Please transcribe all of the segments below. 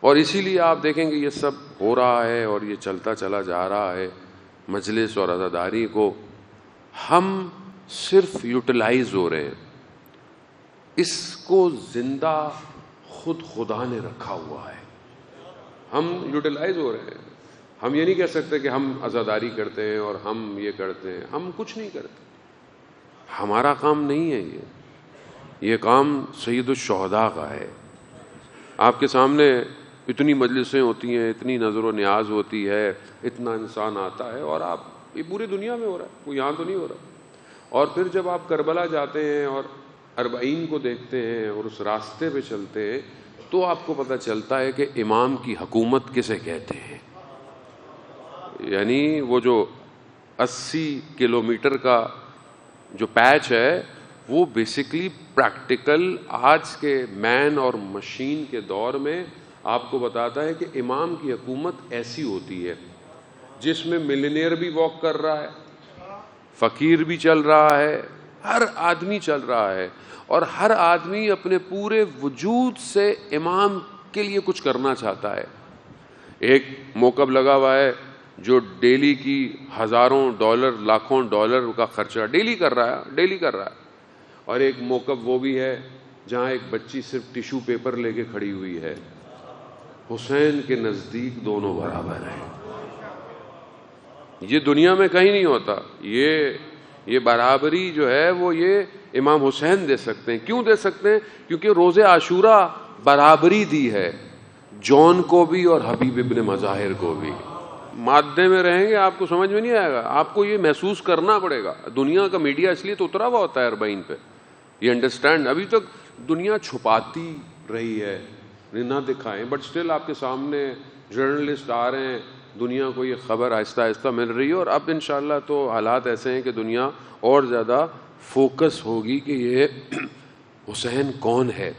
اور اسی لیے آپ دیکھیں گے یہ سب ہو رہا ہے اور یہ چلتا چلا جا رہا ہے. مجلس اور عزاداری کو ہم صرف یوٹیلائز ہو رہے ہیں. اس کو زندہ خود خدا نے رکھا ہوا ہے. ہم یوٹیلائز ہو رہے ہیں. ہم یہ نہیں کہہ سکتے کہ ہم عزاداری کرتے ہیں اور ہم یہ کرتے ہیں. ہم کچھ نہیں کرتے. ہمارا کام نہیں ہے یہ کام سید الشہداء کا ہے. آپ کے سامنے اتنی مجلسیں ہوتی ہیں, اتنی نظر و نیاز ہوتی ہے, اتنا انسان آتا ہے, اور آپ یہ پوری دنیا میں ہو رہا ہے, کوئی یہاں تو نہیں ہو رہا. اور پھر جب آپ کربلا جاتے ہیں اور اربعین کو دیکھتے ہیں اور اس راستے پہ چلتے ہیں تو آپ کو پتہ چلتا ہے کہ امام کی حکومت کسے کہتے ہیں. یعنی وہ جو 80 کلومیٹر کا جو پیچ ہے وہ بیسیکلی پریکٹیکل آج کے مین اور مشین کے دور میں آپ کو بتاتا ہے کہ امام کی حکومت ایسی ہوتی ہے جس میں ملینئر بھی واک کر رہا ہے, فقیر بھی چل رہا ہے, ہر آدمی چل رہا ہے, اور ہر آدمی اپنے پورے وجود سے امام کے لیے کچھ کرنا چاہتا ہے. ایک موقف لگا ہوا ہے جو ڈیلی کی ہزاروں ڈالر لاکھوں ڈالر کا خرچہ ڈیلی کر رہا ہے, اور ایک موقف وہ بھی ہے جہاں ایک بچی صرف ٹیشو پیپر لے کے کھڑی ہوئی ہے. حسین کے نزدیک دونوں برابر ہیں. یہ دنیا میں کہیں نہیں ہوتا. یہ برابری جو ہے وہ یہ امام حسین دے سکتے ہیں. کیوں دے سکتے ہیں؟ کیونکہ روز عاشورہ برابری دی ہے جون کو بھی اور حبیب ابن مظاہر کو بھی. مادے میں رہیں گے آپ کو سمجھ میں نہیں آئے گا. آپ کو یہ محسوس کرنا پڑے گا. دنیا کا میڈیا اس لیے تو اترا ہوا ہوتا ہے اربعین پہ. یہ انڈرسٹینڈ ابھی تک دنیا چھپاتی رہی ہے, نہ دکھائیں, بٹ اسٹل آپ کے سامنے جرنلسٹ آ رہے ہیں, دنیا کو یہ خبر آہستہ آہستہ مل رہی ہے. اور اب انشاءاللہ تو حالات ایسے ہیں کہ دنیا اور زیادہ فوکس ہوگی کہ یہ حسین کون ہے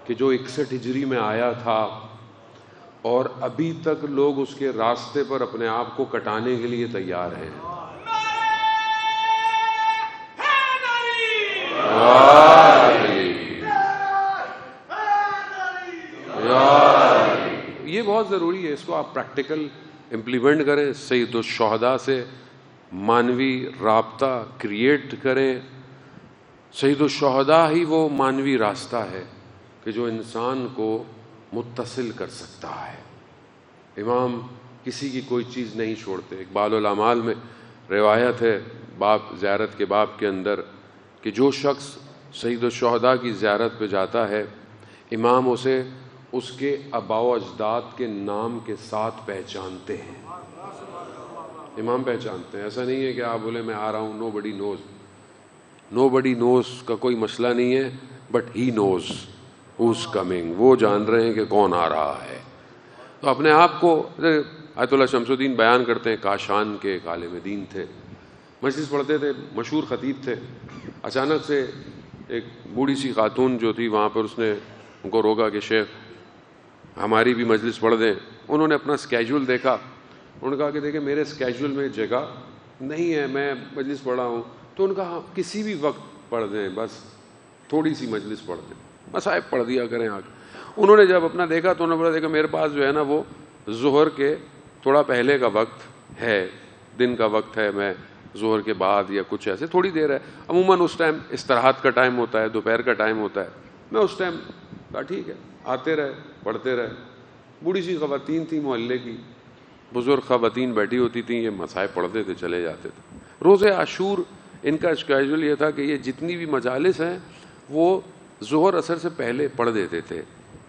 کہ جو 61 ہجری میں آیا تھا اور ابھی تک لوگ اس کے راستے پر اپنے آپ کو کٹانے کے لیے تیار ہیں. یہ بہت ضروری ہے. اس کو آپ پریکٹیکل امپلیمنٹ کریں, سید الشہداء سے مانوی رابطہ کریٹ کریں. سید الشہداء ہی وہ مانوی راستہ ہے کہ جو انسان کو متصل کر سکتا ہے. امام کسی کی کوئی چیز نہیں چھوڑتے. اقبال الاعمال میں روایت ہے باب زیارت کے باب کے اندر کہ جو شخص سید الشہداء کی زیارت پہ جاتا ہے امام اسے اس کے آباء و اجداد کے نام کے ساتھ پہچانتے ہیں. امام پہچانتے ہیں. ایسا نہیں ہے کہ آپ بولے میں آ رہا ہوں, نو بڈی نوز کا کوئی مسئلہ نہیں ہے, but he knows who's coming. وہ جان رہے ہیں کہ کون آ رہا ہے. تو اپنے آپ کو آیت اللہ شمس الدین بیان کرتے ہیں, کاشان کے ایک عالم دین تھے, مجلس پڑھتے تھے, مشہور خطیب تھے. اچانک سے ایک بوڑھی سی خاتون جو تھی وہاں پر, اس نے ان کو روکا کہ شیخ ہماری بھی مجلس پڑھ دیں. انہوں نے اپنا اسکیجول دیکھا, انہوں نے کہا کہ دیکھیں میرے اسکیجول میں جگہ نہیں ہے, میں مجلس پڑھا ہوں. تو ان کا کہا کسی بھی وقت پڑھ دیں, بس تھوڑی سی مجلس پڑھ دیں, مصائب پڑھ دیا کریں آگے. انہوں نے جب اپنا دیکھا تو انہوں نے بولا دیکھا میرے پاس جو ہے نا وہ ظہر کے تھوڑا پہلے کا وقت ہے, دن کا وقت ہے, میں ظہر کے بعد یا کچھ ایسے تھوڑی دیر ہے. عموماً اس ٹائم استراحت کا ٹائم ہوتا ہے, دوپہر کا ٹائم ہوتا ہے. میں اس ٹائم کہا ٹھیک ہے, آتے رہے پڑھتے رہے. بوڑھی سی خواتین تھیں, محلے کی بزرگ خواتین بیٹھی ہوتی تھیں, یہ مصائب پڑھتے تھے چلے جاتے تھے. روز عاشور ان کا اسکیجول یہ تھا کہ یہ جتنی بھی مجالس ہیں وہ ظہر اثر سے پہلے پڑھ دیتے تھے.